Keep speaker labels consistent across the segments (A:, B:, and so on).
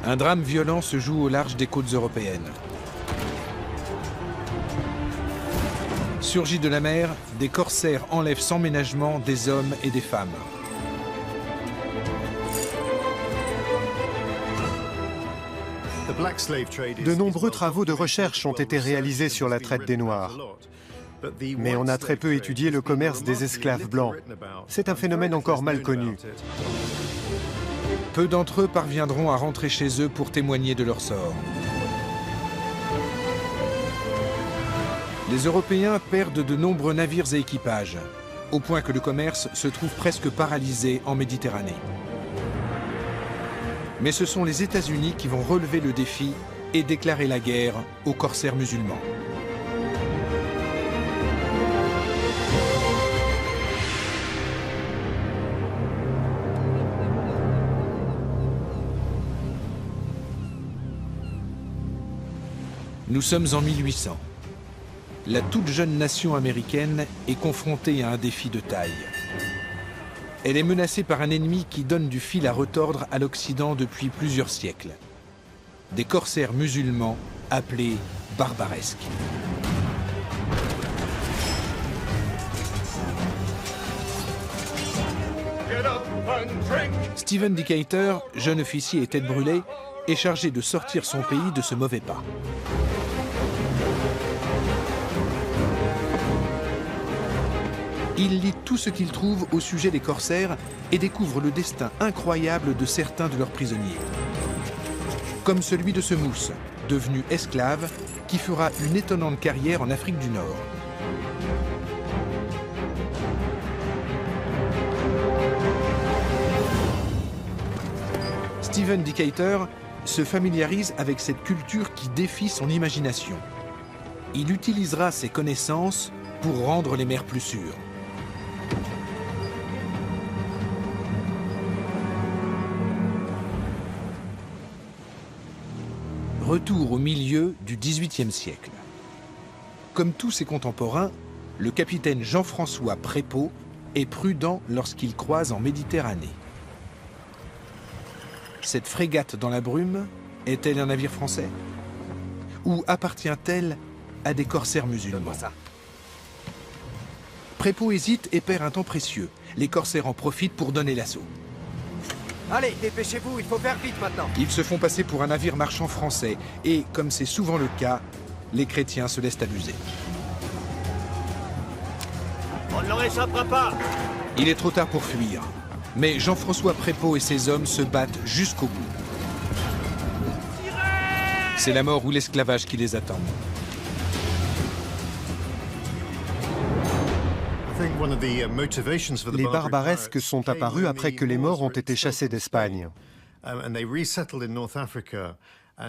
A: Un drame violent se joue au large des côtes européennes. Surgis de la mer, des corsaires enlèvent sans ménagement des hommes et des femmes.
B: De nombreux travaux de recherche ont été réalisés sur la traite des Noirs. Mais on a très peu étudié le commerce des esclaves blancs. C'est un phénomène encore mal connu.
A: Peu d'entre eux parviendront à rentrer chez eux pour témoigner de leur sort. Les Européens perdent de nombreux navires et équipages, au point que le commerce se trouve presque paralysé en Méditerranée. Mais ce sont les États-Unis qui vont relever le défi et déclarer la guerre aux corsaires musulmans. Nous sommes en 1800. La toute jeune nation américaine est confrontée à un défi de taille. Elle est menacée par un ennemi qui donne du fil à retordre à l'Occident depuis plusieurs siècles. Des corsaires musulmans appelés barbaresques. Stephen Decatur, jeune officier et tête brûlée, est chargé de sortir son pays de ce mauvais pas. Il lit tout ce qu'il trouve au sujet des corsaires et découvre le destin incroyable de certains de leurs prisonniers. Comme celui de ce mousse, devenu esclave, qui fera une étonnante carrière en Afrique du Nord. Stephen Decatur se familiarise avec cette culture qui défie son imagination. Il utilisera ses connaissances pour rendre les mers plus sûres. Retour au milieu du XVIIIe siècle. Comme tous ses contemporains, le capitaine Jean-François Prépeau est prudent lorsqu'il croise en Méditerranée. Cette frégate dans la brume est-elle un navire français? Ou appartient-elle à des corsaires musulmans? Prépeau hésite et perd un temps précieux. Les corsaires en profitent pour donner l'assaut.
C: Allez, dépêchez-vous, il faut faire vite maintenant.
A: Ils se font passer pour un navire marchand français et, comme c'est souvent le cas, les chrétiens se laissent abuser.
C: On ne leur échappera pas.
A: Il est trop tard pour fuir, mais Jean-François Prépeau et ses hommes se battent jusqu'au bout. C'est la mort ou l'esclavage qui les attend.
B: Les barbaresques sont apparus après que les Maures ont été chassés d'Espagne.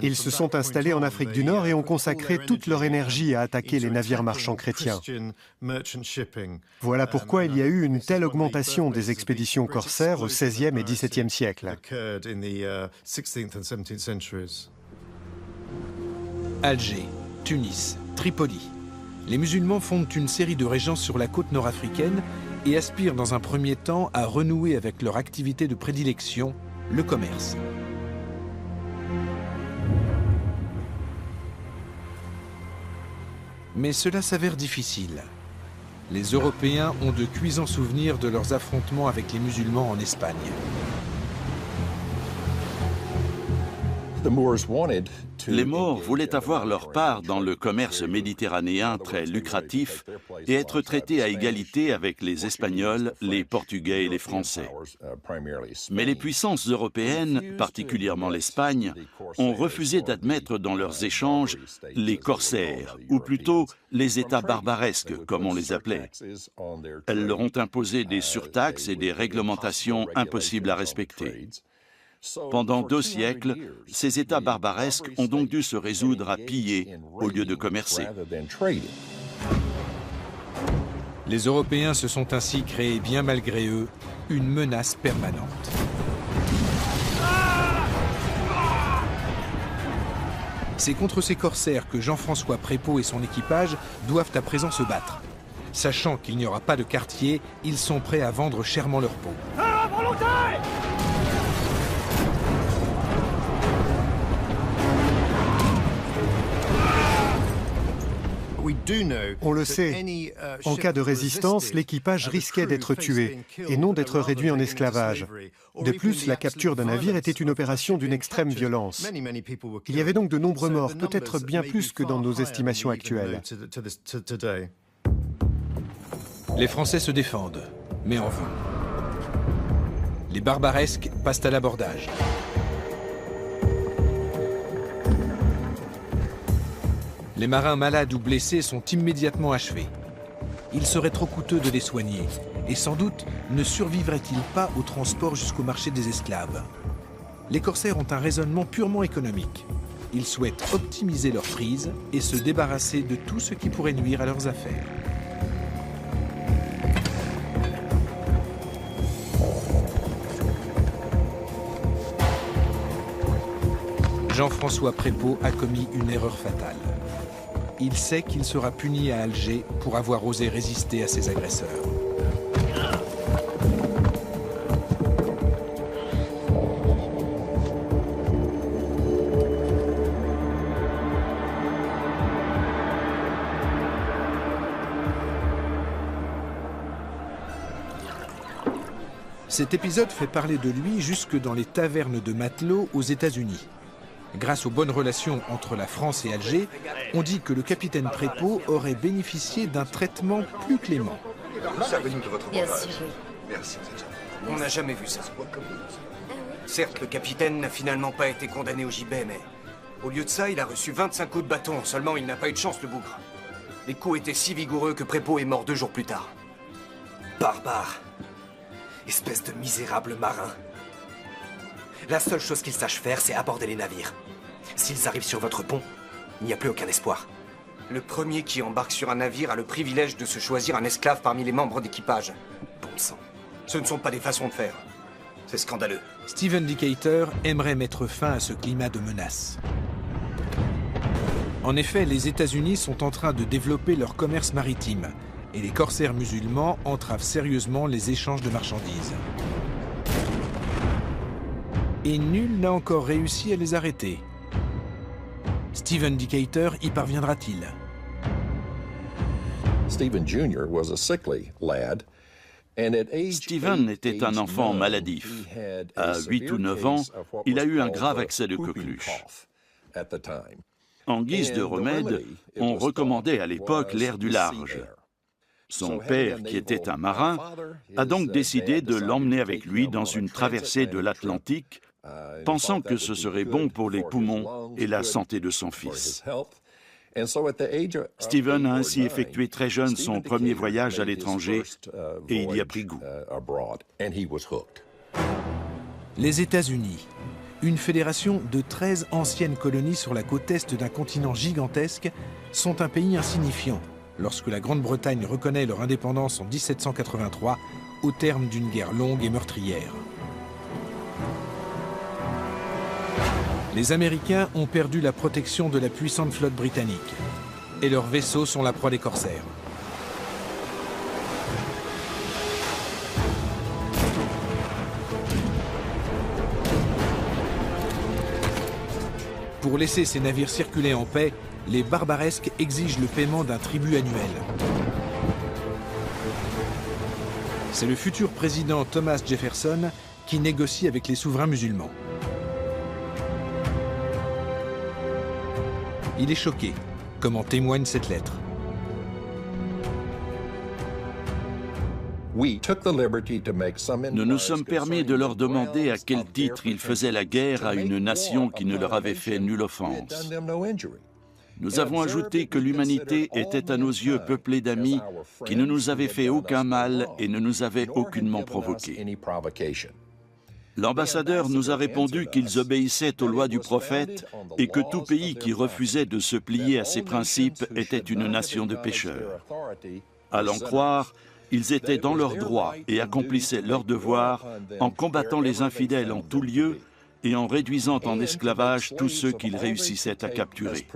B: Ils se sont installés en Afrique du Nord et ont consacré toute leur énergie à attaquer les navires marchands chrétiens. Voilà pourquoi il y a eu une telle augmentation des expéditions corsaires au XVIe et XVIIe siècle.
A: Alger, Tunis, Tripoli. Les musulmans fondent une série de régences sur la côte nord-africaine et aspirent dans un premier temps à renouer avec leur activité de prédilection, le commerce. Mais cela s'avère difficile. Les Européens ont de cuisants souvenirs de leurs affrontements avec les musulmans en Espagne.
D: Les Maures voulaient avoir leur part dans le commerce méditerranéen très lucratif et être traités à égalité avec les Espagnols, les Portugais et les Français. Mais les puissances européennes, particulièrement l'Espagne, ont refusé d'admettre dans leurs échanges les corsaires, ou plutôt les États barbaresques, comme on les appelait. Elles leur ont imposé des surtaxes et des réglementations impossibles à respecter. Pendant 2 siècles, ces États barbaresques ont donc dû se résoudre à piller au lieu de commercer.
A: Les Européens se sont ainsi créés, bien malgré eux, une menace permanente. C'est contre ces corsaires que Jean-François Prépeau et son équipage doivent à présent se battre. Sachant qu'il n'y aura pas de quartier, ils sont prêts à vendre chèrement leur peau.
B: On le sait, en cas de résistance, l'équipage risquait d'être tué et non d'être réduit en esclavage. De plus, la capture d'un navire était une opération d'une extrême violence. Il y avait donc de nombreux morts, peut-être bien plus que dans nos estimations actuelles.
A: Les Français se défendent, mais en vain. Les Barbaresques passent à l'abordage. Les marins malades ou blessés sont immédiatement achevés. Il serait trop coûteux de les soigner, et sans doute ne survivraient-ils pas au transport jusqu'au marché des esclaves. Les corsaires ont un raisonnement purement économique. Ils souhaitent optimiser leur prise et se débarrasser de tout ce qui pourrait nuire à leurs affaires. Jean-François Prépeau a commis une erreur fatale. Il sait qu'il sera puni à Alger pour avoir osé résister à ses agresseurs. Cet épisode fait parler de lui jusque dans les tavernes de matelots aux États-Unis. Grâce aux bonnes relations entre la France et Alger, on dit que le capitaine Prépeau aurait bénéficié d'un traitement plus clément.
E: Bien sûr, oui.
C: Merci. On n'a jamais vu ça. Certes, le capitaine n'a finalement pas été condamné au gibet, mais au lieu de ça, il a reçu 25 coups de bâton. Seulement, il n'a pas eu de chance, le bougre. Les coups étaient si vigoureux que Prépeau est mort 2 jours plus tard. Barbare. Espèce de misérable marin. La seule chose qu'ils sachent faire, c'est aborder les navires. S'ils arrivent sur votre pont, il n'y a plus aucun espoir. Le premier qui embarque sur un navire a le privilège de se choisir un esclave parmi les membres d'équipage. Bon sang. Ce ne sont pas des façons de faire. C'est scandaleux.
A: Stephen Decatur aimerait mettre fin à ce climat de menace. En effet, les États-Unis sont en train de développer leur commerce maritime et les corsaires musulmans entravent sérieusement les échanges de marchandises. Et nul n'a encore réussi à les arrêter. Stephen Decatur y parviendra-t-il?
F: Stephen Jr. was a sickly lad.
D: Stephen était un enfant maladif. À 8 ou 9 ans, il a eu un grave accès de coqueluche. En guise de remède, on recommandait à l'époque l'air du large. Son père, qui était un marin, a donc décidé de l'emmener avec lui dans une traversée de l'Atlantique, pensant que ce serait bon pour les poumons et la santé de son fils. Stephen a ainsi effectué très jeune son premier voyage à l'étranger et il y a pris goût.
A: Les États-Unis, une fédération de 13 anciennes colonies sur la côte est d'un continent gigantesque, sont un pays insignifiant lorsque la Grande-Bretagne reconnaît leur indépendance en 1783 au terme d'une guerre longue et meurtrière. Les Américains ont perdu la protection de la puissante flotte britannique et leurs vaisseaux sont la proie des corsaires. Pour laisser ces navires circuler en paix, les Barbaresques exigent le paiement d'un tribut annuel. C'est le futur président Thomas Jefferson qui négocie avec les souverains musulmans. Il est choqué, comme en témoigne cette lettre.
D: Nous nous sommes permis de leur demander à quel titre ils faisaient la guerre à une nation qui ne leur avait fait nulle offense. Nous avons ajouté que l'humanité était à nos yeux peuplée d'amis qui ne nous avaient fait aucun mal et ne nous avaient aucunement provoqués. L'ambassadeur nous a répondu qu'ils obéissaient aux lois du prophète et que tout pays qui refusait de se plier à ses principes était une nation de pécheurs. À l'en croire, ils étaient dans leurs droits et accomplissaient leurs devoirs en combattant les infidèles en tout lieu et en réduisant en esclavage tous ceux qu'ils réussissaient à capturer.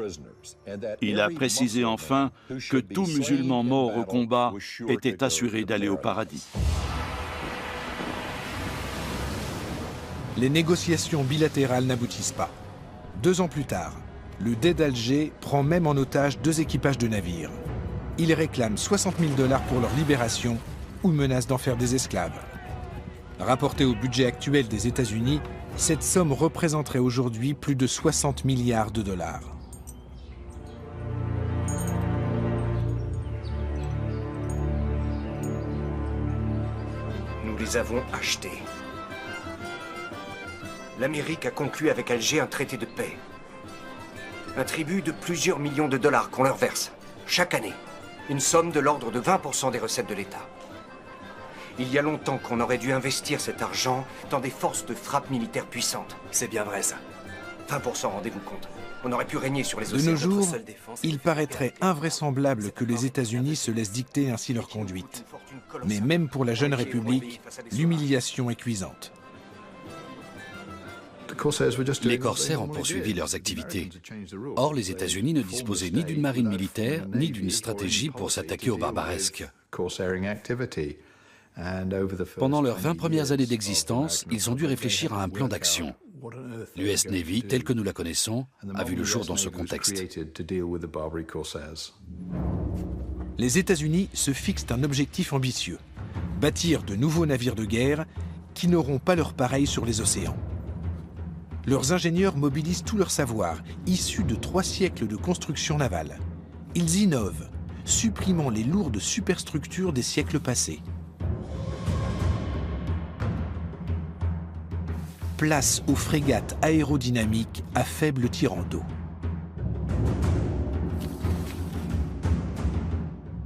D: Il a précisé enfin que tout musulman mort au combat était assuré d'aller au paradis.
A: Les négociations bilatérales n'aboutissent pas. 2 ans plus tard, le dey d'Alger prend même en otage 2 équipages de navires. Ils réclament 60 000 $ pour leur libération ou menacent d'en faire des esclaves. Rapporté au budget actuel des États-Unis, cette somme représenterait aujourd'hui plus de 60 milliards de dollars.
C: Nous les avons achetés. L'Amérique a conclu avec Alger un traité de paix. Un tribut de plusieurs millions de dollars qu'on leur verse, chaque année. Une somme de l'ordre de 20% des recettes de l'État. Il y a longtemps qu'on aurait dû investir cet argent dans des forces de frappe militaires puissantes.
G: C'est bien vrai, ça.
C: 20%, rendez-vous compte. On aurait pu régner sur les
A: De
C: océans.
A: nos jours, il paraîtrait invraisemblable que les États-Unis se laissent dicter ainsi leur conduite. Mais même pour la jeune République, l'humiliation est cuisante.
H: Les corsaires ont poursuivi leurs activités. Or, les États-Unis ne disposaient ni d'une marine militaire, ni d'une stratégie pour s'attaquer aux barbaresques. Pendant leurs 20 premières années d'existence, ils ont dû réfléchir à un plan d'action. L'US Navy, telle que nous la connaissons, a vu le jour dans ce contexte.
A: Les États-Unis se fixent un objectif ambitieux, bâtir de nouveaux navires de guerre qui n'auront pas leur pareil sur les océans. Leurs ingénieurs mobilisent tout leur savoir, issu de 3 siècles de construction navale. Ils innovent, supprimant les lourdes superstructures des siècles passés. Place aux frégates aérodynamiques à faible tirant d'eau.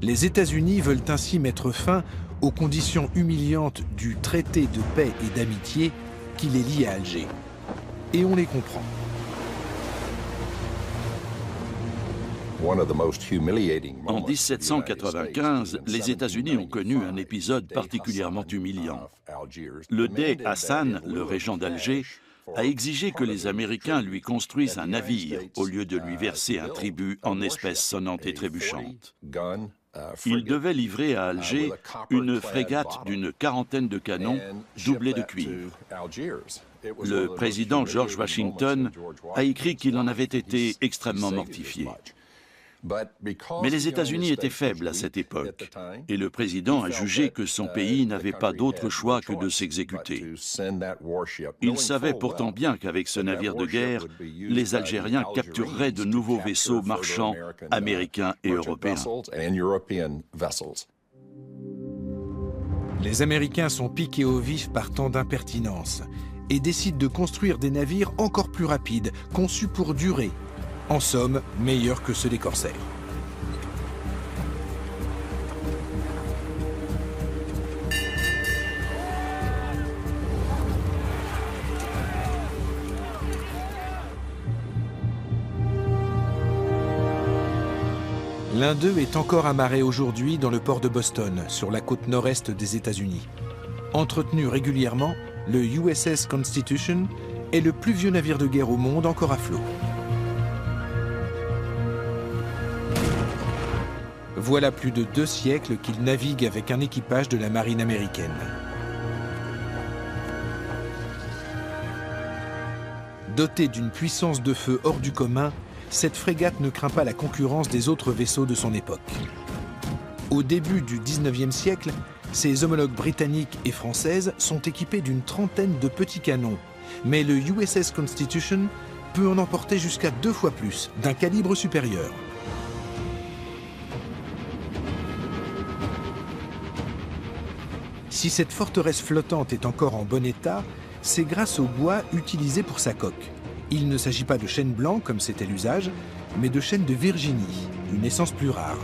A: Les États-Unis veulent ainsi mettre fin aux conditions humiliantes du traité de paix et d'amitié qui les lie à Alger. Et on les comprend.
D: En 1795, les États-Unis ont connu un épisode particulièrement humiliant. Le Dey Hassan, le régent d'Alger, a exigé que les Américains lui construisent un navire au lieu de lui verser un tribut en espèces sonnantes et trébuchantes. Il devait livrer à Alger une frégate d'une 40aine de canons doublée de cuivre. Le président George Washington a écrit qu'il en avait été extrêmement mortifié. Mais les États-Unis étaient faibles à cette époque, et le président a jugé que son pays n'avait pas d'autre choix que de s'exécuter. Il savait pourtant bien qu'avec ce navire de guerre, les Algériens captureraient de nouveaux vaisseaux marchands américains et européens.
A: Les Américains sont piqués au vif par tant d'impertinence et décident de construire des navires encore plus rapides, conçus pour durer. En somme, meilleurs que ceux des corsaires. L'un d'eux est encore amarré aujourd'hui dans le port de Boston, sur la côte nord-est des États-Unis. Entretenu régulièrement, le USS Constitution est le plus vieux navire de guerre au monde encore à flot. Voilà plus de 2 siècles qu'il navigue avec un équipage de la marine américaine. Dotée d'une puissance de feu hors du commun, cette frégate ne craint pas la concurrence des autres vaisseaux de son époque. Au début du XIXe siècle, ses homologues britanniques et françaises sont équipés d'une 30aine de petits canons, mais le USS Constitution peut en emporter jusqu'à 2 fois plus, d'un calibre supérieur. Si cette forteresse flottante est encore en bon état, c'est grâce au bois utilisé pour sa coque. Il ne s'agit pas de chêne blanc, comme c'était l'usage, mais de chêne de Virginie, une essence plus rare.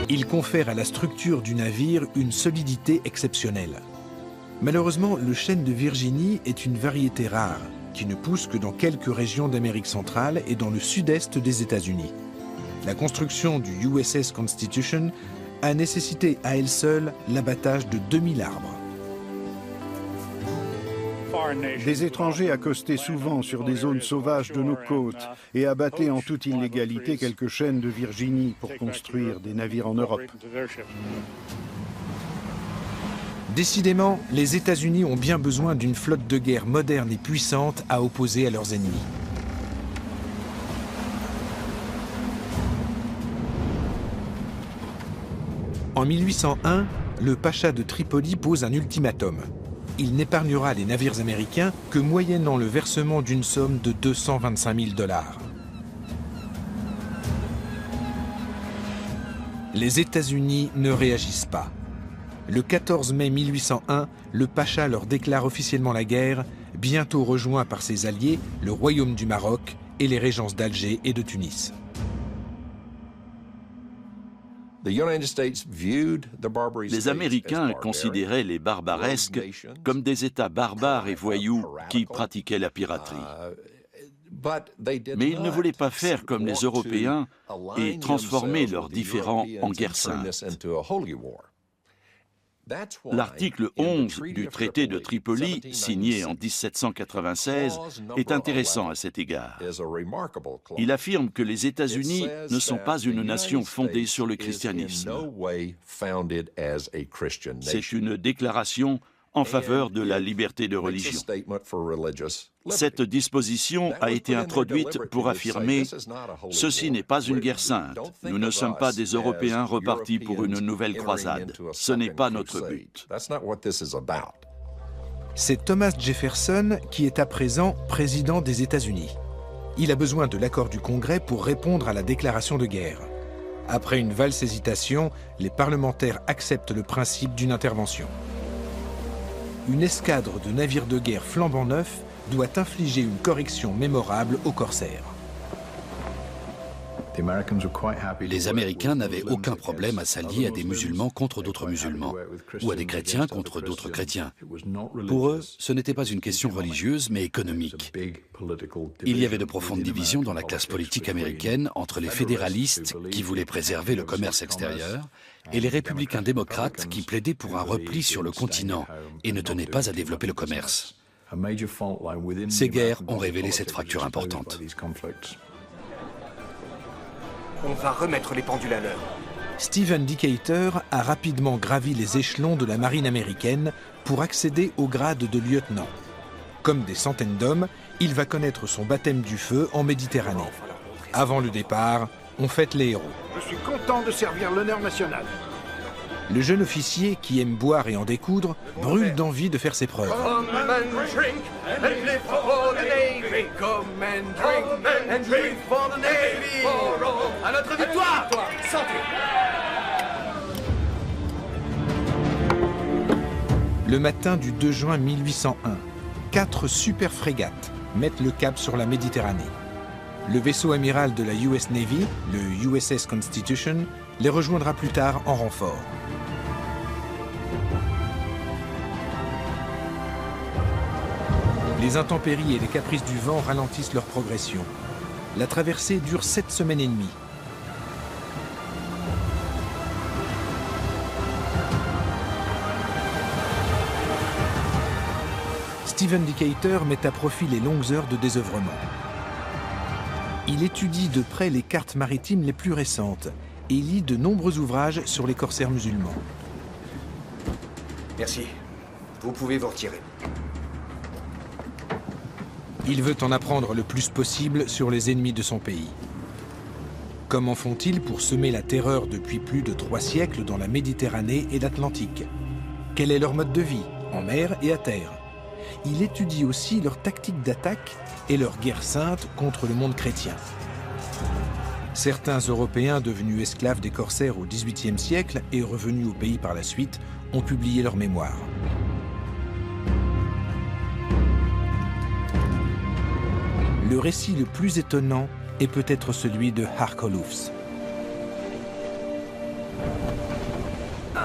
A: Il confère à la structure du navire une solidité exceptionnelle. Malheureusement, le chêne de Virginie est une variété rare, qui ne pousse que dans quelques régions d'Amérique centrale et dans le sud-est des États-Unis. La construction du USS Constitution a nécessité à elle seule l'abattage de 2000 arbres.
I: Des étrangers accostaient souvent sur des zones sauvages de nos côtes et abattaient en toute illégalité quelques chênes de Virginie pour construire des navires en Europe.
A: Décidément, les États-Unis ont bien besoin d'une flotte de guerre moderne et puissante à opposer à leurs ennemis. En 1801, le pacha de Tripoli pose un ultimatum. Il n'épargnera les navires américains que moyennant le versement d'une somme de 225 000 $. Les États-Unis ne réagissent pas. Le 14 mai 1801, le pacha leur déclare officiellement la guerre, bientôt rejoint par ses alliés, le Royaume du Maroc et les régences d'Alger et de Tunis.
D: Les Américains considéraient les barbaresques comme des États barbares et voyous qui pratiquaient la piraterie. Mais ils ne voulaient pas faire comme les Européens et transformer leurs différends en guerre sainte. L'article 11 du traité de Tripoli, signé en 1796, est intéressant à cet égard. Il affirme que les États-Unis ne sont pas une nation fondée sur le christianisme. C'est une déclaration en faveur de la liberté de religion. Cette disposition a été introduite pour affirmer « Ceci n'est pas une guerre sainte. Nous ne sommes pas des Européens repartis pour une nouvelle croisade. Ce n'est pas notre but. »
A: C'est Thomas Jefferson qui est à présent président des États-Unis. Il a besoin de l'accord du Congrès pour répondre à la déclaration de guerre. Après une valse hésitation, les parlementaires acceptent le principe d'une intervention. Une escadre de navires de guerre flambant neufs doit infliger une correction mémorable aux corsaires.
H: Les Américains n'avaient aucun problème à s'allier à des musulmans contre d'autres musulmans, ou à des chrétiens contre d'autres chrétiens. Pour eux, ce n'était pas une question religieuse, mais économique. Il y avait de profondes divisions dans la classe politique américaine entre les fédéralistes, qui voulaient préserver le commerce extérieur, et les républicains démocrates qui plaidaient pour un repli sur le continent et ne tenaient pas à développer le commerce. Ces guerres ont révélé cette fracture importante.
C: On va remettre les pendules à l'heure.
A: Stephen Decatur a rapidement gravi les échelons de la marine américaine pour accéder au grade de lieutenant. Comme des centaines d'hommes, il va connaître son baptême du feu en Méditerranée. Avant le départ, on fête les héros.
I: Je suis content de servir l'honneur national.
A: Le jeune officier, qui aime boire et en découdre, brûle d'envie de faire ses preuves.
E: Come and drink and live for the Navy. Come and drink and live for the Navy. À notre victoire. Santé.
A: Le matin du 2 juin 1801, 4 super frégates mettent le cap sur la Méditerranée. Le vaisseau amiral de la US Navy, le USS Constitution, les rejoindra plus tard en renfort. Les intempéries et les caprices du vent ralentissent leur progression. La traversée dure 7 semaines et demie. Stephen Decatur met à profit les longues heures de désœuvrement. Il étudie de près les cartes maritimes les plus récentes et lit de nombreux ouvrages sur les corsaires musulmans.
C: Merci. Vous pouvez vous retirer.
A: Il veut en apprendre le plus possible sur les ennemis de son pays. Comment font-ils pour semer la terreur depuis plus de 3 siècles dans la Méditerranée et l'Atlantique? Quel est leur mode de vie, en mer et à terre? Il étudie aussi leurs tactiques d'attaque et leur guerre sainte contre le monde chrétien. Certains Européens devenus esclaves des corsaires au XVIIIe siècle et revenus au pays par la suite ont publié leurs mémoires. Le récit le plus étonnant est peut-être celui de Harkolufs.
E: 1,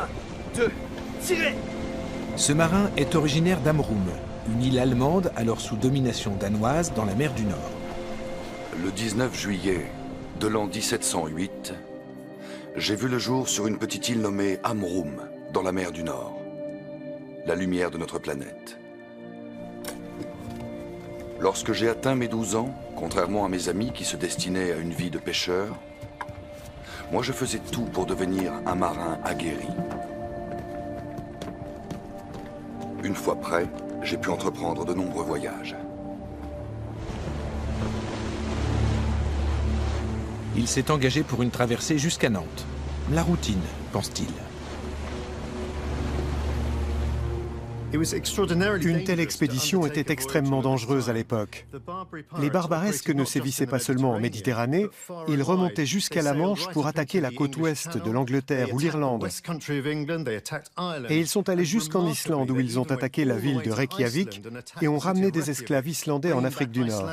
E: 2, tirez!
A: Ce marin est originaire d'Amrum, une île allemande alors sous domination danoise dans la mer du Nord.
G: Le 19 juillet de l'an 1708, j'ai vu le jour sur une petite île nommée Amrum, dans la mer du Nord, la lumière de notre planète. Lorsque j'ai atteint mes 12 ans, contrairement à mes amis qui se destinaient à une vie de pêcheur, moi je faisais tout pour devenir un marin aguerri. Une fois prêt, j'ai pu entreprendre de nombreux voyages.
A: Il s'est engagé pour une traversée jusqu'à Nantes. La routine, pense-t-il.
B: Une telle expédition était extrêmement dangereuse à l'époque. Les barbaresques ne sévissaient pas seulement en Méditerranée, ils remontaient jusqu'à la Manche pour attaquer la côte ouest de l'Angleterre ou l'Irlande. Et ils sont allés jusqu'en Islande où ils ont attaqué la ville de Reykjavik et ont ramené des esclaves islandais en Afrique du Nord.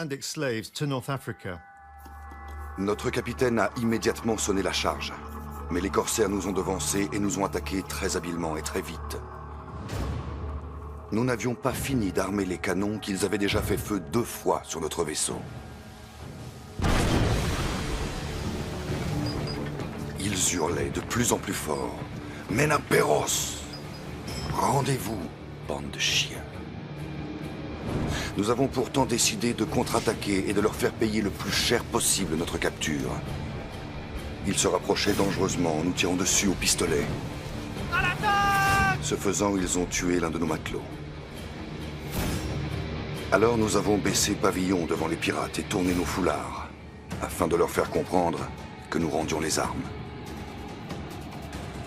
G: Notre capitaine a immédiatement sonné la charge. Mais les corsaires nous ont devancés et nous ont attaqués très habilement et très vite. Nous n'avions pas fini d'armer les canons qu'ils avaient déjà fait feu 2 fois sur notre vaisseau. Ils hurlaient de plus en plus fort. « Menaperos ! Rendez-vous, bande de chiens !» Nous avons pourtant décidé de contre-attaquer et de leur faire payer le plus cher possible notre capture. Ils se rapprochaient dangereusement en nous tirant dessus au pistolet. Ce faisant, ils ont tué l'un de nos matelots. Alors nous avons baissé pavillon devant les pirates et tourné nos foulards, afin de leur faire comprendre que nous rendions les armes.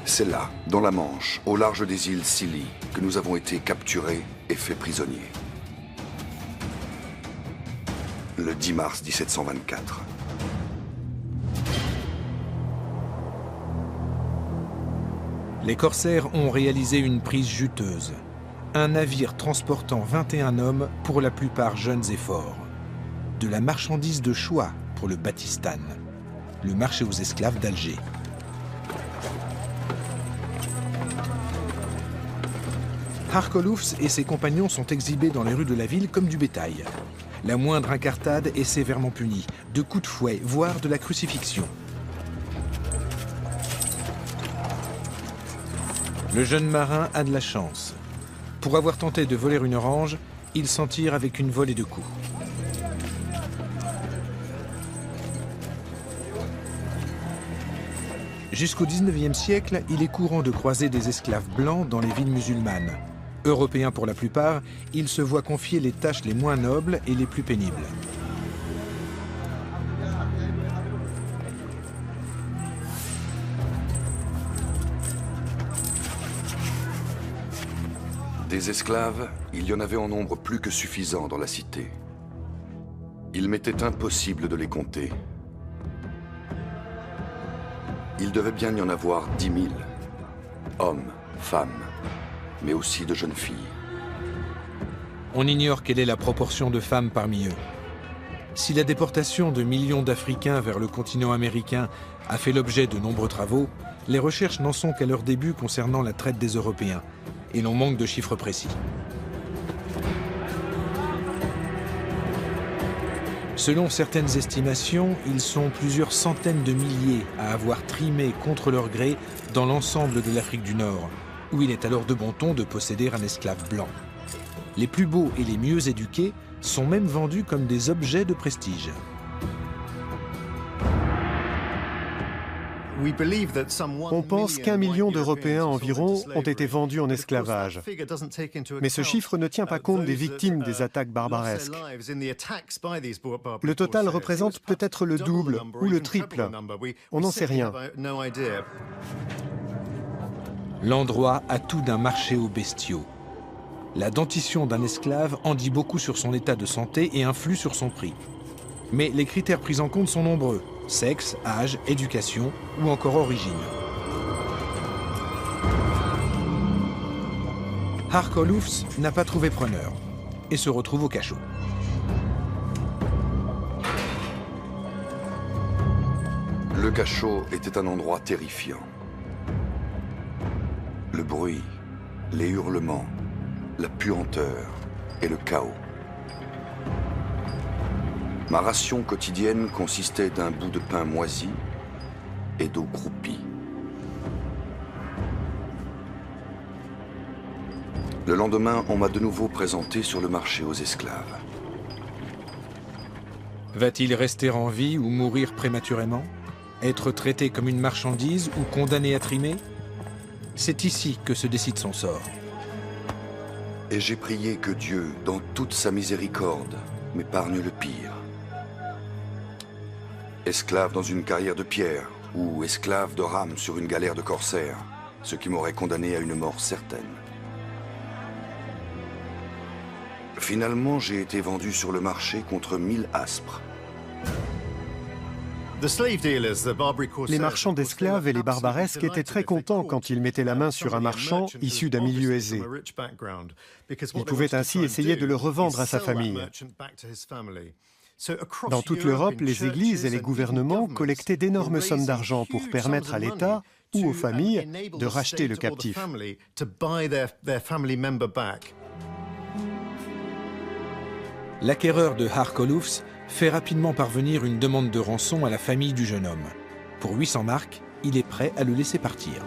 G: C'est là, dans la Manche, au large des îles Scilly, que nous avons été capturés et faits prisonniers. Le 10 mars 1724.
A: Les corsaires ont réalisé une prise juteuse. Un navire transportant 21 hommes, pour la plupart jeunes et forts. De la marchandise de choix pour le Batistan, le marché aux esclaves d'Alger. Harcolufs et ses compagnons sont exhibés dans les rues de la ville comme du bétail. La moindre incartade est sévèrement punie, de coups de fouet, voire de la crucifixion. Le jeune marin a de la chance. Pour avoir tenté de voler une orange, il s'en tire avec une volée de coups. Jusqu'au XIXe siècle, il est courant de croiser des esclaves blancs dans les villes musulmanes. Européens pour la plupart, ils se voient confier les tâches les moins nobles et les plus pénibles.
G: Des esclaves, il y en avait en nombre plus que suffisant dans la cité. Il m'était impossible de les compter. Il devait bien y en avoir 10 000. Hommes, femmes, mais aussi de jeunes filles.
A: On ignore quelle est la proportion de femmes parmi eux. Si la déportation de millions d'Africains vers le continent américain a fait l'objet de nombreux travaux, les recherches n'en sont qu'à leur début concernant la traite des Européens, et l'on manque de chiffres précis. Selon certaines estimations, ils sont plusieurs centaines de milliers à avoir trimé contre leur gré dans l'ensemble de l'Afrique du Nord, où il est alors de bon ton de posséder un esclave blanc. Les plus beaux et les mieux éduqués sont même vendus comme des objets de prestige.
B: On pense qu'1 million d'Européens environ ont été vendus en esclavage. Mais ce chiffre ne tient pas compte des victimes des attaques barbaresques. Le total représente peut-être le double ou le triple. On n'en sait rien.
A: L'endroit a tout d'un marché aux bestiaux. La dentition d'un esclave en dit beaucoup sur son état de santé et influe sur son prix. Mais les critères pris en compte sont nombreux. Sexe, âge, éducation ou encore origine. Harcolufs n'a pas trouvé preneur et se retrouve au cachot.
G: Le cachot était un endroit terrifiant. Le bruit, les hurlements, la puanteur et le chaos. Ma ration quotidienne consistait d'un bout de pain moisi et d'eau croupie. Le lendemain, on m'a de nouveau présenté sur le marché aux esclaves.
A: Va-t-il rester en vie ou mourir prématurément? Être traité comme une marchandise ou condamné à trimer? C'est ici que se décide son sort.
G: Et j'ai prié que Dieu, dans toute sa miséricorde, m'épargne le pire. Esclave dans une carrière de pierre, ou esclave de rame sur une galère de corsaires, ce qui m'aurait condamné à une mort certaine. Finalement, j'ai été vendu sur le marché contre 1000 aspres.
B: Les marchands d'esclaves et les barbaresques étaient très contents quand ils mettaient la main sur un marchand issu d'un milieu aisé. Ils pouvaient ainsi essayer de le revendre à sa famille. Dans toute l'Europe, les églises et les gouvernements collectaient d'énormes sommes d'argent pour permettre à l'État ou aux familles de racheter le captif.
A: L'acquéreur de Harkolufs fait rapidement parvenir une demande de rançon à la famille du jeune homme. Pour 800 marks, il est prêt à le laisser partir.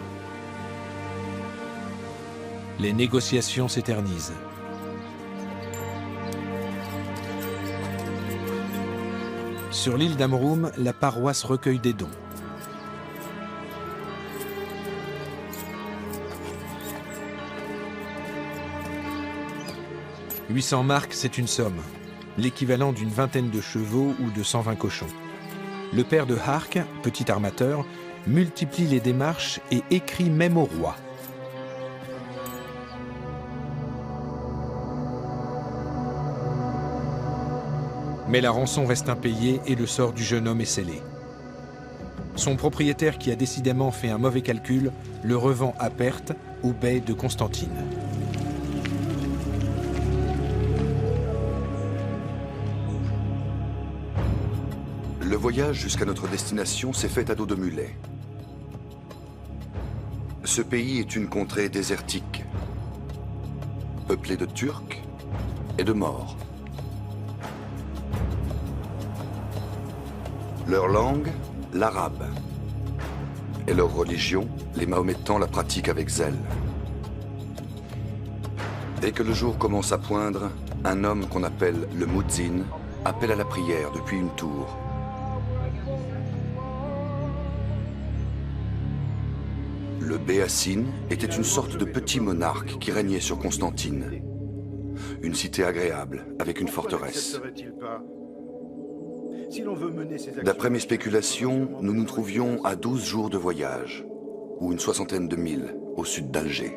A: Les négociations s'éternisent. Sur l'île d'Amrum, la paroisse recueille des dons. « 800 marks, c'est une somme, l'équivalent d'une vingtaine de chevaux ou de 120 cochons. Le père de Hark, petit armateur, multiplie les démarches et écrit même au roi. Mais la rançon reste impayée et le sort du jeune homme est scellé. Son propriétaire, qui a décidément fait un mauvais calcul, le revend à perte au bey de Constantine.
G: Le voyage jusqu'à notre destination s'est fait à dos de mulet. Ce pays est une contrée désertique, peuplée de Turcs et de Maures. Leur langue, l'arabe. Et leur religion, les Mahométans la pratiquent avec zèle. Dès que le jour commence à poindre, un homme qu'on appelle le Moudzin appelle à la prière depuis une tour. Le Béassine était une sorte de petit monarque qui régnait sur Constantine. Une cité agréable, avec une forteresse. D'après mes spéculations, nous nous trouvions à 12 jours de voyage, ou une 60aine de milles, au sud d'Alger.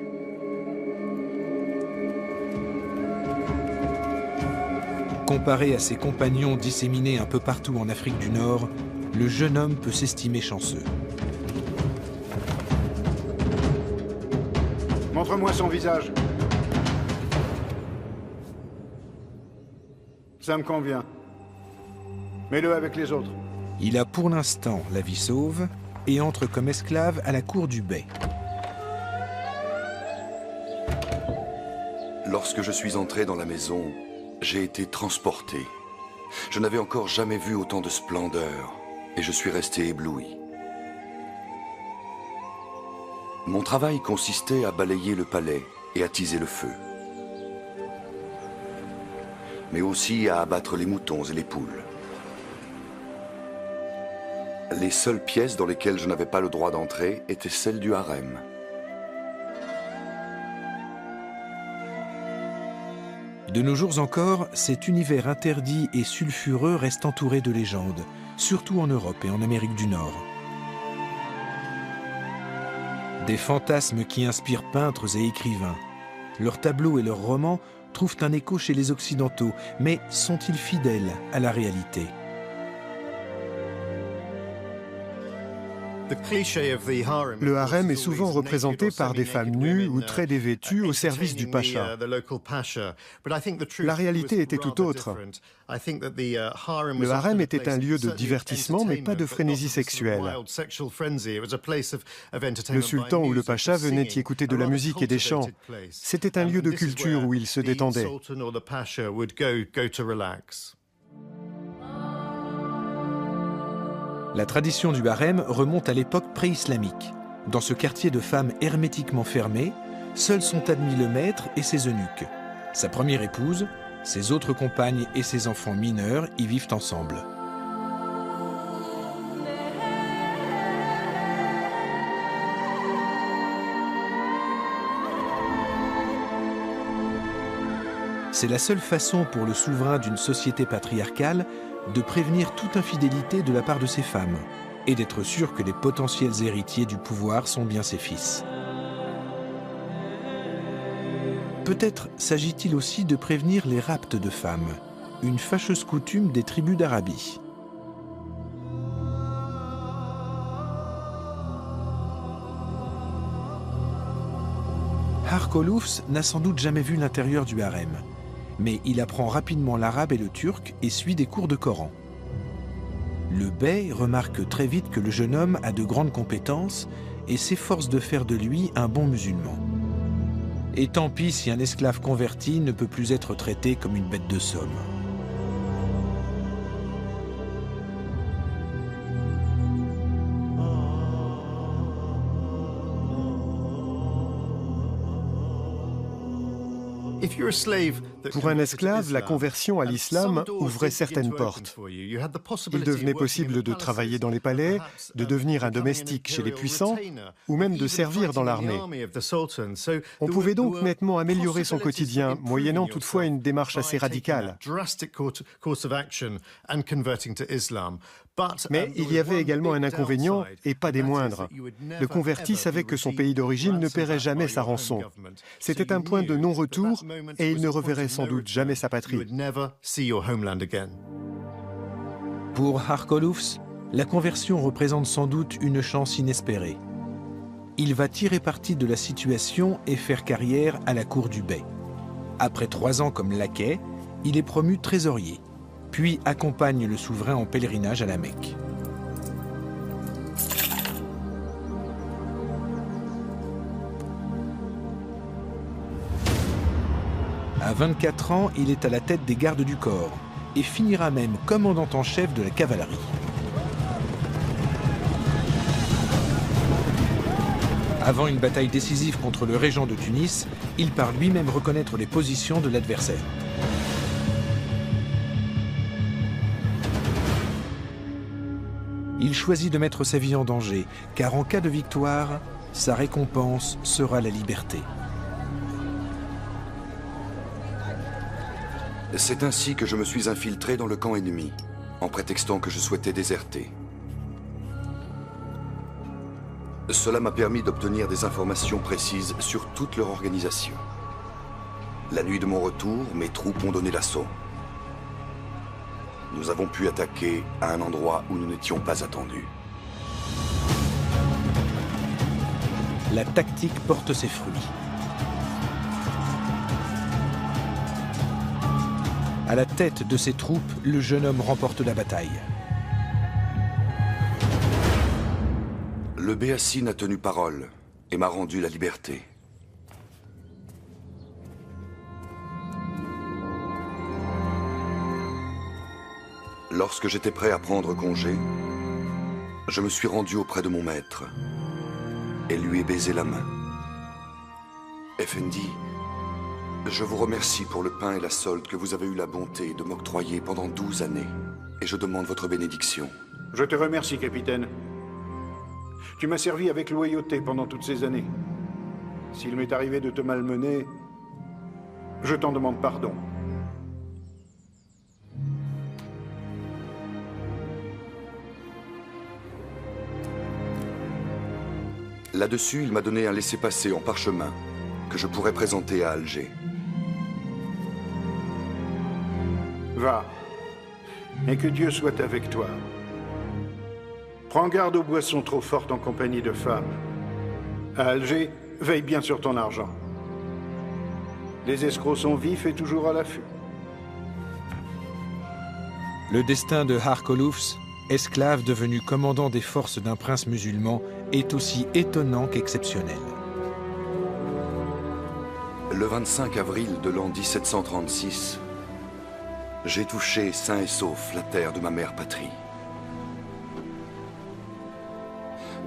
A: Comparé à ses compagnons disséminés un peu partout en Afrique du Nord, le jeune homme peut s'estimer chanceux.
I: Montre-moi son visage. Ça me convient. Mets-le avec les autres.
A: Il a pour l'instant la vie sauve et entre comme esclave à la cour du bey.
G: Lorsque je suis entré dans la maison, j'ai été transporté. Je n'avais encore jamais vu autant de splendeur et je suis resté ébloui. Mon travail consistait à balayer le palais et à attiser le feu, mais aussi à abattre les moutons et les poules. Les seules pièces dans lesquelles je n'avais pas le droit d'entrer étaient celles du harem.
A: De nos jours encore, cet univers interdit et sulfureux reste entouré de légendes, surtout en Europe et en Amérique du Nord. Des fantasmes qui inspirent peintres et écrivains. Leurs tableaux et leurs romans trouvent un écho chez les Occidentaux, mais sont-ils fidèles à la réalité ?
B: Le harem est souvent représenté par des femmes nues ou très dévêtues au service du pacha. La réalité était tout autre. Le harem était un lieu de divertissement, mais pas de frénésie sexuelle. Le sultan ou le pacha venaient y écouter de la musique et des chants. C'était un lieu de culture où ils se détendaient.
A: La tradition du harem remonte à l'époque pré-islamique. Dans ce quartier de femmes hermétiquement fermé, seuls sont admis le maître et ses eunuques. Sa première épouse, ses autres compagnes et ses enfants mineurs y vivent ensemble. C'est la seule façon pour le souverain d'une société patriarcale de prévenir toute infidélité de la part de ses femmes et d'être sûr que les potentiels héritiers du pouvoir sont bien ses fils. Peut-être s'agit-il aussi de prévenir les rapts de femmes, une fâcheuse coutume des tribus d'Arabie. Harkolufs n'a sans doute jamais vu l'intérieur du harem, mais il apprend rapidement l'arabe et le turc et suit des cours de Coran. Le bey remarque très vite que le jeune homme a de grandes compétences et s'efforce de faire de lui un bon musulman. Et tant pis si un esclave converti ne peut plus être traité comme une bête de somme.
B: Pour un esclave, la conversion à l'islam ouvrait certaines portes. Il devenait possible de travailler dans les palais, de devenir un domestique chez les puissants, ou même de servir dans l'armée. On pouvait donc nettement améliorer son quotidien, moyennant toutefois une démarche assez radicale. Mais il y avait également un inconvénient, et pas des moindres. Le converti savait que son pays d'origine ne paierait jamais sa rançon. C'était un point de non-retour, et il ne reverrait sans doute jamais sa patrie.
A: Pour Harkolufs, la conversion représente sans doute une chance inespérée. Il va tirer parti de la situation et faire carrière à la cour du bey. Après 3 ans comme laquais, il est promu trésorier, puis accompagne le souverain en pèlerinage à la Mecque. À 24 ans, il est à la tête des gardes du corps et finira même commandant en chef de la cavalerie. Avant une bataille décisive contre le régent de Tunis, il part lui-même reconnaître les positions de l'adversaire. Il choisit de mettre sa vie en danger, car en cas de victoire, sa récompense sera la liberté.
G: C'est ainsi que je me suis infiltré dans le camp ennemi, en prétextant que je souhaitais déserter. Cela m'a permis d'obtenir des informations précises sur toute leur organisation. La nuit de mon retour, mes troupes ont donné l'assaut. Nous avons pu attaquer à un endroit où nous n'étions pas attendus.
A: La tactique porte ses fruits. À la tête de ses troupes, le jeune homme remporte la bataille.
G: Le Béassine a tenu parole et m'a rendu la liberté. Lorsque j'étais prêt à prendre congé, je me suis rendu auprès de mon maître et lui ai baisé la main. Effendi, je vous remercie pour le pain et la solde que vous avez eu la bonté de m'octroyer pendant 12 années, et je demande votre bénédiction.
I: Je te remercie, capitaine. Tu m'as servi avec loyauté pendant toutes ces années. S'il m'est arrivé de te malmener, je t'en demande pardon.
G: Là-dessus, il m'a donné un laissez-passer en parchemin que je pourrais présenter à Alger.
I: Va, et que Dieu soit avec toi. Prends garde aux boissons trop fortes en compagnie de femmes. À Alger, veille bien sur ton argent. Les escrocs sont vifs et toujours à l'affût.
A: Le destin de Harkolufs, esclave devenu commandant des forces d'un prince musulman, est aussi étonnant qu'exceptionnel.
G: Le 25 avril de l'an 1736, j'ai touché sain et sauf la terre de ma mère patrie.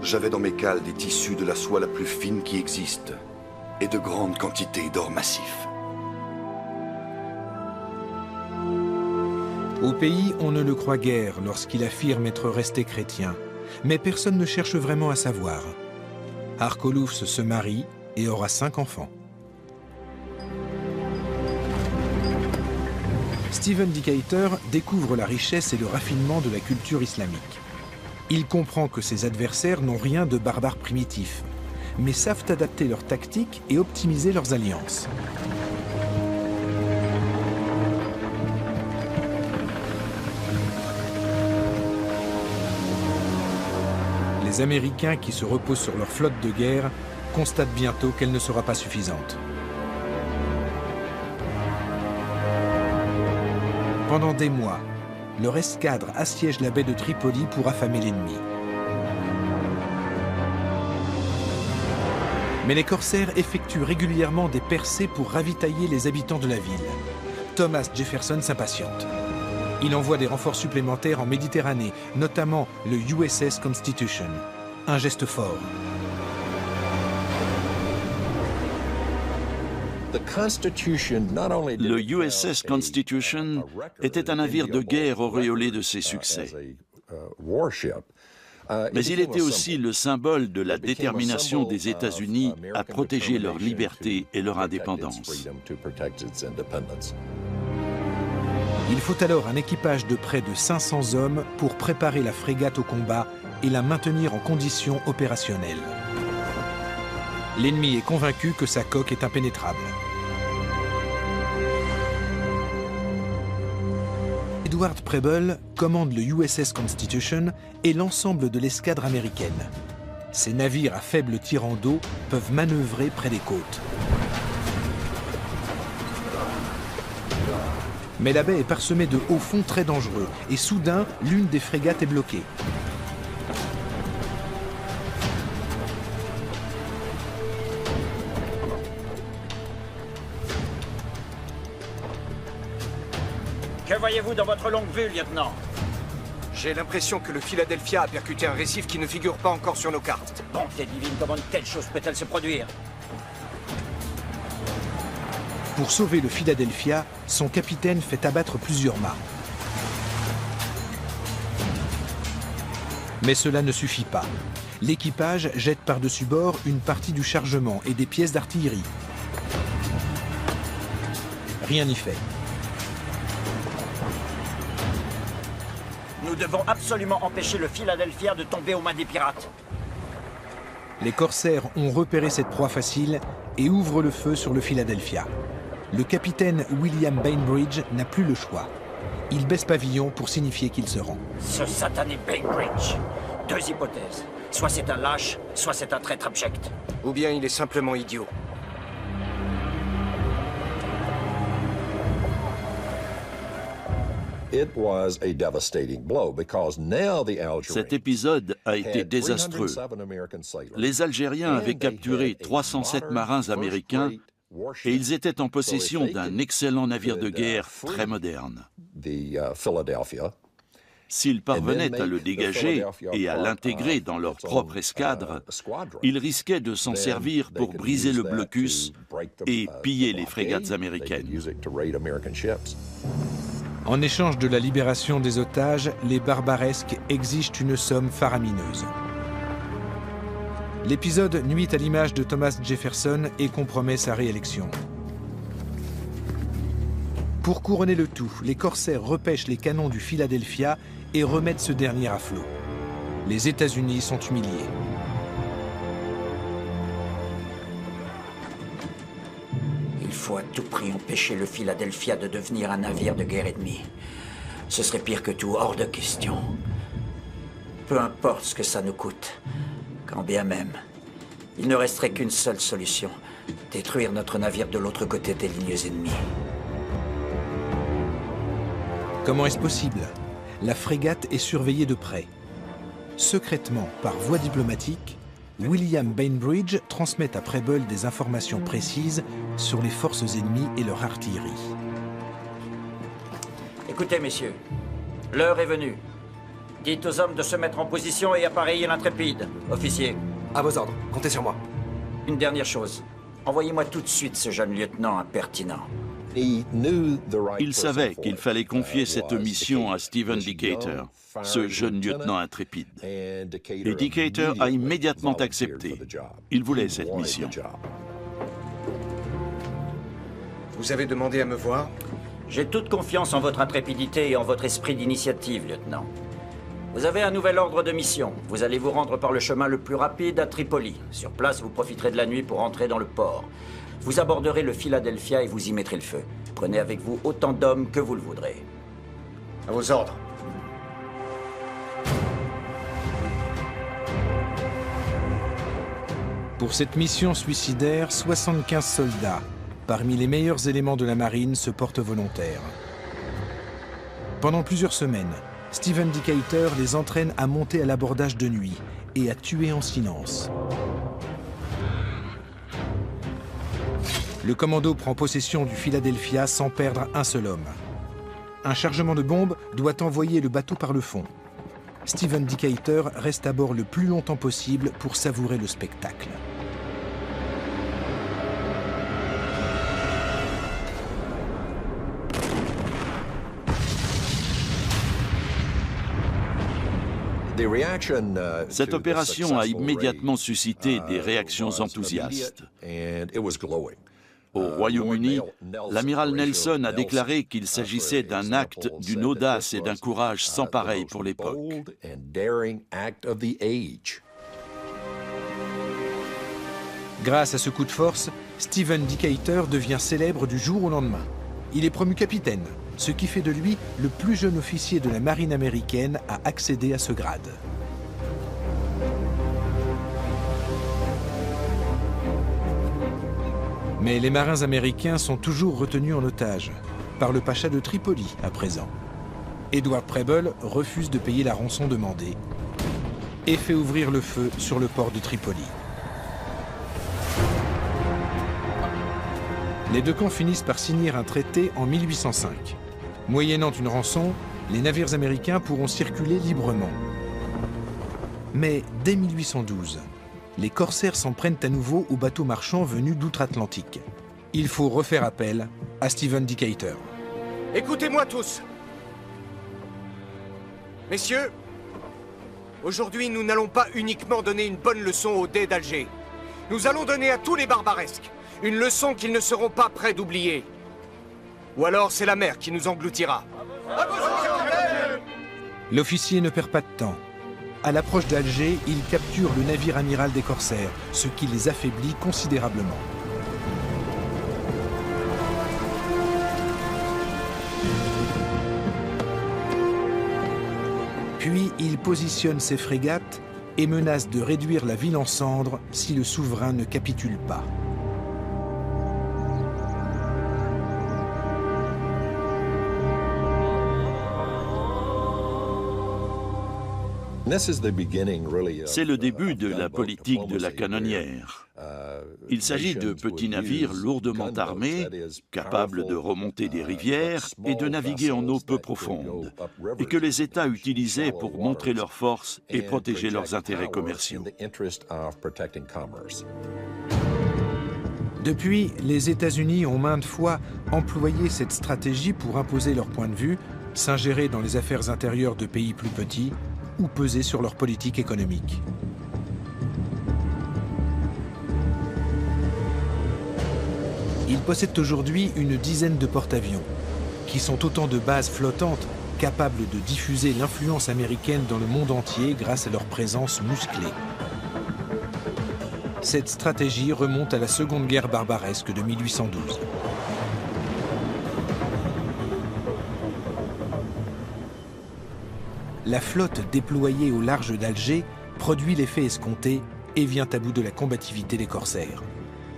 G: J'avais dans mes cales des tissus de la soie la plus fine qui existe et de grandes quantités d'or massif.
A: Au pays, on ne le croit guère lorsqu'il affirme être resté chrétien, mais personne ne cherche vraiment à savoir. Harkolufs se marie et aura 5 enfants. Stephen Decatur découvre la richesse et le raffinement de la culture islamique. Il comprend que ses adversaires n'ont rien de barbares primitifs, mais savent adapter leurs tactiques et optimiser leurs alliances. Les Américains qui se reposent sur leur flotte de guerre constatent bientôt qu'elle ne sera pas suffisante. Pendant des mois, leur escadre assiège la baie de Tripoli pour affamer l'ennemi. Mais les corsaires effectuent régulièrement des percées pour ravitailler les habitants de la ville. Thomas Jefferson s'impatiente. Il envoie des renforts supplémentaires en Méditerranée, notamment le USS Constitution. Un geste fort.
D: Le USS Constitution était un navire de guerre auréolé de ses succès. Mais il était aussi le symbole de la détermination des États-Unis à protéger leur liberté et leur indépendance.
A: Il faut alors un équipage de près de 500 hommes pour préparer la frégate au combat et la maintenir en condition opérationnelle. L'ennemi est convaincu que sa coque est impénétrable. Edward Preble commande le USS Constitution et l'ensemble de l'escadre américaine. Ces navires à faible tirant d'eau peuvent manœuvrer près des côtes. Mais la baie est parsemée de hauts fonds très dangereux et soudain, l'une des frégates est bloquée.
J: Que voyez-vous dans votre longue vue, lieutenant?
C: J'ai l'impression que le Philadelphia a percuté un récif qui ne figure pas encore sur nos cartes.
J: Bonté divine, comment une telle chose peut-elle se produire?
A: Pour sauver le Philadelphia, son capitaine fait abattre plusieurs mâts. Mais cela ne suffit pas. L'équipage jette par-dessus bord une partie du chargement et des pièces d'artillerie. Rien n'y fait.
J: Nous devons absolument empêcher le Philadelphia de tomber aux mains des pirates.
A: Les corsaires ont repéré cette proie facile et ouvrent le feu sur le Philadelphia. Le capitaine William Bainbridge n'a plus le choix. Il baisse pavillon pour signifier qu'il se rend.
J: Ce satané Bainbridge. Deux hypothèses. Soit c'est un lâche, soit c'est un traître abject.
C: Ou bien il est simplement idiot.
D: Cet épisode a été désastreux. Les Algériens avaient capturé 307 marins américains et ils étaient en possession d'un excellent navire de guerre très moderne. S'ils parvenaient à le dégager et à l'intégrer dans leur propre escadre, ils risquaient de s'en servir pour briser le blocus et piller les frégates américaines.
A: En échange de la libération des otages, les barbaresques exigent une somme faramineuse. L'épisode nuit à l'image de Thomas Jefferson et compromet sa réélection. Pour couronner le tout, les corsaires repêchent les canons du Philadelphia et remettent ce dernier à flot. Les États-Unis sont humiliés.
J: Il faut à tout prix empêcher le Philadelphia de devenir un navire de guerre ennemi. Ce serait pire que tout, hors de question. Peu importe ce que ça nous coûte, quand bien même, il ne resterait qu'une seule solution, détruire notre navire de l'autre côté des lignes ennemies.
A: Comment est-ce possible? La frégate est surveillée de près. Secrètement, par voie diplomatique, William Bainbridge transmet à Preble des informations précises sur les forces ennemies et leur artillerie.
J: Écoutez, messieurs, l'heure est venue. Dites aux hommes de se mettre en position et appareiller l'Intrépide. Officier.
C: À vos ordres, comptez sur moi.
J: Une dernière chose. Envoyez-moi tout de suite ce jeune lieutenant impertinent.
D: Il savait qu'il fallait confier cette mission à Stephen Decatur, ce jeune lieutenant intrépide. Et Decatur a immédiatement accepté. Il voulait cette mission.
C: Vous avez demandé à me voir?
J: J'ai toute confiance en votre intrépidité et en votre esprit d'initiative, lieutenant. Vous avez un nouvel ordre de mission. Vous allez vous rendre par le chemin le plus rapide à Tripoli. Sur place, vous profiterez de la nuit pour entrer dans le port. Vous aborderez le Philadelphia et vous y mettrez le feu. Prenez avec vous autant d'hommes que vous le voudrez. À vos ordres.
A: Pour cette mission suicidaire, 75 soldats, parmi les meilleurs éléments de la marine, se portent volontaires. Pendant plusieurs semaines, Stephen Decatur les entraîne à monter à l'abordage de nuit et à tuer en silence. Le commando prend possession du Philadelphia sans perdre un seul homme. Un chargement de bombes doit envoyer le bateau par le fond. Stephen Decatur reste à bord le plus longtemps possible pour savourer le spectacle.
D: Cette opération a immédiatement suscité des réactions enthousiastes. Au Royaume-Uni, l'amiral Nelson a déclaré qu'il s'agissait d'un acte d'une audace et d'un courage sans pareil pour l'époque.
A: Grâce à ce coup de force, Stephen Decatur devient célèbre du jour au lendemain. Il est promu capitaine, ce qui fait de lui le plus jeune officier de la marine américaine à accéder à ce grade. Mais les marins américains sont toujours retenus en otage, par le pacha de Tripoli à présent. Edward Preble refuse de payer la rançon demandée et fait ouvrir le feu sur le port de Tripoli. Les deux camps finissent par signer un traité en 1805. Moyennant une rançon, les navires américains pourront circuler librement. Mais dès 1812, les corsaires s'en prennent à nouveau aux bateaux marchands venus d'outre-Atlantique. Il faut refaire appel à Stephen Decatur.
C: Écoutez-moi tous. Messieurs, aujourd'hui, nous n'allons pas uniquement donner une bonne leçon aux dés d'Alger. Nous allons donner à tous les barbaresques une leçon qu'ils ne seront pas prêts d'oublier. Ou alors c'est la mer qui nous engloutira.
A: L'officier ne perd pas de temps. À l'approche d'Alger, il capture le navire amiral des corsaires, ce qui les affaiblit considérablement. Puis il positionne ses frégates et menace de réduire la ville en cendres si le souverain ne capitule pas.
D: C'est le début de la politique de la canonnière. Il s'agit de petits navires lourdement armés, capables de remonter des rivières et de naviguer en eau peu profondes, et que les États utilisaient pour montrer leur force et protéger leurs intérêts commerciaux.
A: Depuis, les États-Unis ont maintes fois employé cette stratégie pour imposer leur point de vue, s'ingérer dans les affaires intérieures de pays plus petits, ou peser sur leur politique économique. Ils possèdent aujourd'hui une dizaine de porte-avions, qui sont autant de bases flottantes capables de diffuser l'influence américaine dans le monde entier grâce à leur présence musclée. Cette stratégie remonte à la Seconde Guerre barbaresque de 1812. La flotte déployée au large d'Alger produit l'effet escompté et vient à bout de la combativité des corsaires.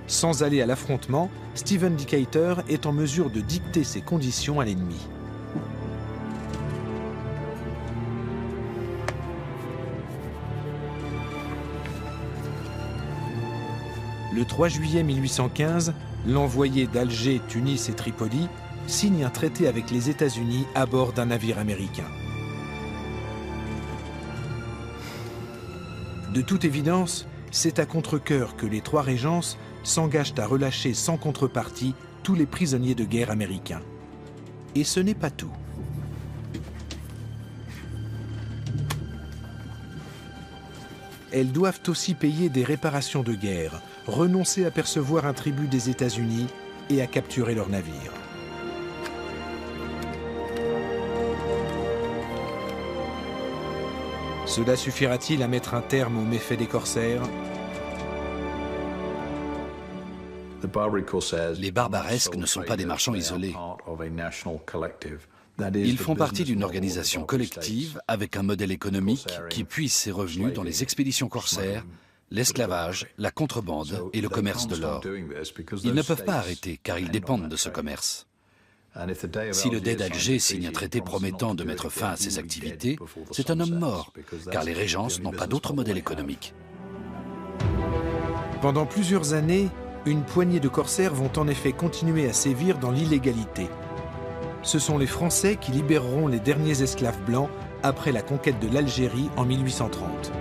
A: Sans aller à l'affrontement, Stephen Decatur est en mesure de dicter ses conditions à l'ennemi. Le 3 juillet 1815, l'envoyé d'Alger, Tunis et Tripoli signe un traité avec les États-Unis à bord d'un navire américain. De toute évidence, c'est à contre-cœur que les trois régences s'engagent à relâcher sans contrepartie tous les prisonniers de guerre américains. Et ce n'est pas tout. Elles doivent aussi payer des réparations de guerre, renoncer à percevoir un tribut des États-Unis et à capturer leurs navires. Cela suffira-t-il à mettre un terme aux méfaits des corsaires?
H: Les barbaresques ne sont pas des marchands isolés. Ils font partie d'une organisation collective avec un modèle économique qui puise ses revenus dans les expéditions corsaires, l'esclavage, la contrebande et le commerce de l'or. Ils ne peuvent pas arrêter car ils dépendent de ce commerce. Si le Dey d'Alger signe un traité promettant de mettre fin à ses activités, c'est un homme mort, car les régences n'ont pas d'autre modèle économique.
A: Pendant plusieurs années, une poignée de corsaires vont en effet continuer à sévir dans l'illégalité. Ce sont les Français qui libéreront les derniers esclaves blancs après la conquête de l'Algérie en 1830.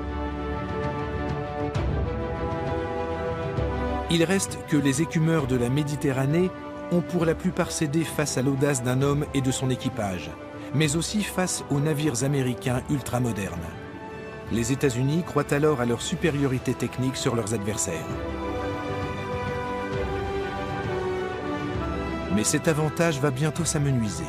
A: Il reste que les écumeurs de la Méditerranée ont pour la plupart cédé face à l'audace d'un homme et de son équipage, mais aussi face aux navires américains ultramodernes. Les États-Unis croient alors à leur supériorité technique sur leurs adversaires. Mais cet avantage va bientôt s'amenuiser.